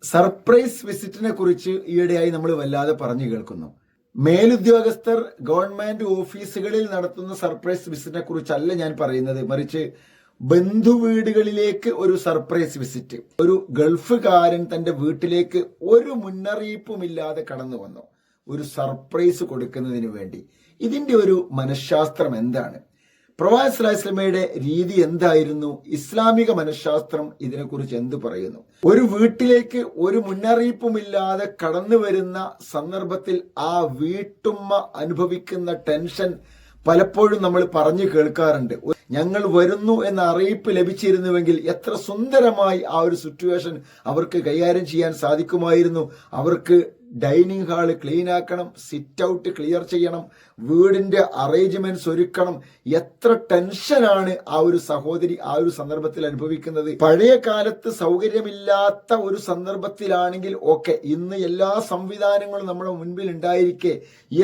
Surprise വിസിറ്റിനെ കുറിച്ച് ഈയിടെയായി നമ്മൾ വല്ലാതെ പറഞ്ഞു കേൾക്കുന്നു. മേലുദ്യോഗസ്ഥർ ഗവൺമെന്റ് ഓഫീസുകളിൽ നടത്തുന്ന സർപ്രൈസ് വിസിറ്റിനെ കുറിച്ചല്ല ഞാൻ പറയുന്നത്, മറിച്ച് ബന്ധുവീടുകളിലേക്ക് ഒരു സർപ്രൈസ് വിസിറ്റ്. ഒരു ഗൾഫുകാരൻ തന്റെ വീട്ടിലേക്ക് ഒരു മുന്നറിയിപ്പുമില്ലാതെ കടന്നു വന്നു ഒരു സർപ്രൈസ് കൊടുക്കുന്നതിന് വേണ്ടി. ഇതിന്റെ ഒരു മനഃശാസ്ത്രം എന്താണ്? പ്രവാചകൻ സ്വല്ലല്ലാഹു അലൈഹി വസല്ലമയുടെ രീതി എന്തായിരുന്നു? ഇസ്ലാമിക മനഃശാസ്ത്രം ഇതിനെക്കുറിച്ച് എന്ത് പറയുന്നു? ഒരു വീട്ടിലേക്ക് ഒരു മുന്നറിയിപ്പുമില്ലാതെ കടന്നു വരുന്ന സന്ദർഭത്തിൽ ആ വീട്ടുമ്മ അനുഭവിക്കുന്ന ടെൻഷൻ പലപ്പോഴും നമ്മൾ പറഞ്ഞു കേൾക്കാറുണ്ട്. ഞങ്ങൾ വരുന്നു എന്ന അറിയിപ്പ് ലഭിച്ചിരുന്നുവെങ്കിൽ എത്ര സുന്ദരമായി ആ ഒരു സിറ്റുവേഷൻ അവർക്ക് കൈകാര്യം ചെയ്യാൻ സാധിക്കുമായിരുന്നു. അവർക്ക് ഡൈനിങ് ഹാള് ക്ലീൻ ആക്കണം, സിറ്റ് ഔട്ട് ക്ലിയർ ചെയ്യണം, വീടിന്റെ അറേഞ്ച്മെന്റ്സ് ഒരുക്കണം. എത്ര ടെൻഷനാണ് ആ ഒരു സഹോദരി ആ ഒരു സന്ദർഭത്തിൽ അനുഭവിക്കുന്നത്. പഴയ കാലത്ത് സൗകര്യമില്ലാത്ത ഒരു സന്ദർഭത്തിലാണെങ്കിൽ ഓക്കെ, ഇന്ന് എല്ലാ സംവിധാനങ്ങളും നമ്മുടെ മുൻപിൽ ഉണ്ടായിരിക്കെ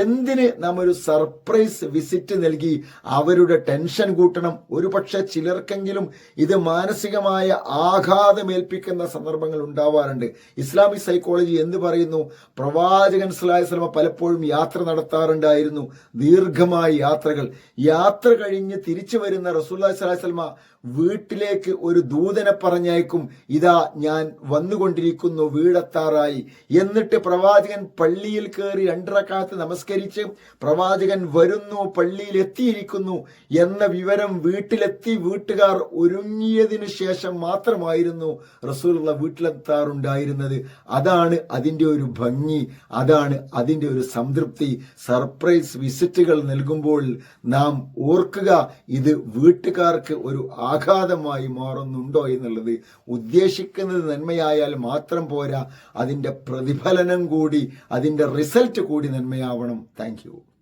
എന്തിന് നാം ഒരു സർപ്രൈസ് വിസിറ്റ് നൽകി അവരുടെ ടെൻഷൻ കൂട്ടണം? ഒരു പക്ഷെ ചിലർക്കെങ്കിലും ഇത് മാനസികമായ ആഘാതമേൽപ്പിക്കുന്ന സന്ദർഭങ്ങൾ ഉണ്ടാവാറുണ്ട്. ഇസ്ലാമിക് സൈക്കോളജി എന്ത് പറയുന്നു? പ്രവാചകൻ സ്വല്ലല്ലാഹു അലൈഹി വസല്ലം പലപ്പോഴും യാത്ര നടത്താറുണ്ടായിരുന്നു, ദീർഘമായ യാത്രകൾ. യാത്ര കഴിഞ്ഞ് തിരിച്ചു വരുന്ന റസൂലുള്ളാഹി സ്വല്ലല്ലാഹു അലൈഹി വസല്ലം വീട്ടിലേക്ക് ഒരു ദൂതനെ പറഞ്ഞയക്കും, ഇതാ ഞാൻ വന്നുകൊണ്ടിരിക്കുന്നു, വീടെത്താറായി. എന്നിട്ട് പ്രവാചകൻ പള്ളിയിൽ കയറി 2 റക്അത്ത് നമസ്കരിച്ച് പ്രവാചകൻ വരുന്നു, പള്ളിയിൽ എത്തിയിരിക്കുന്നു എന്ന വിവരം വീട്ടിലെത്തി വീട്ടുകാർ ഒരുങ്ങിയതിനു ശേഷം മാത്രമായിരുന്നു റസൂലുള്ള വീട്ടിലെത്താറുണ്ടായിരുന്നത്. അതാണ് അതിന്റെ ഒരു ഭംഗി, അതാണ് അതിന്റെ ഒരു സംതൃപ്തി. സർപ്രൈസ് വിസിറ്റുകൾ നൽകുമ്പോൾ നാം ഓർക്കുക, ഇത് വീട്ടുകാർക്ക് ഒരു ആഘാതമായി മാറുന്നുണ്ടോ എന്നുള്ളത്. ഉദ്ദേശിക്കുന്നത് നന്മയായാൽ മാത്രം പോരാ, അതിന്റെ പ്രതിഫലനം കൂടി, അതിന്റെ റിസൾട്ട് കൂടി നന്മയാവണം. Thank you.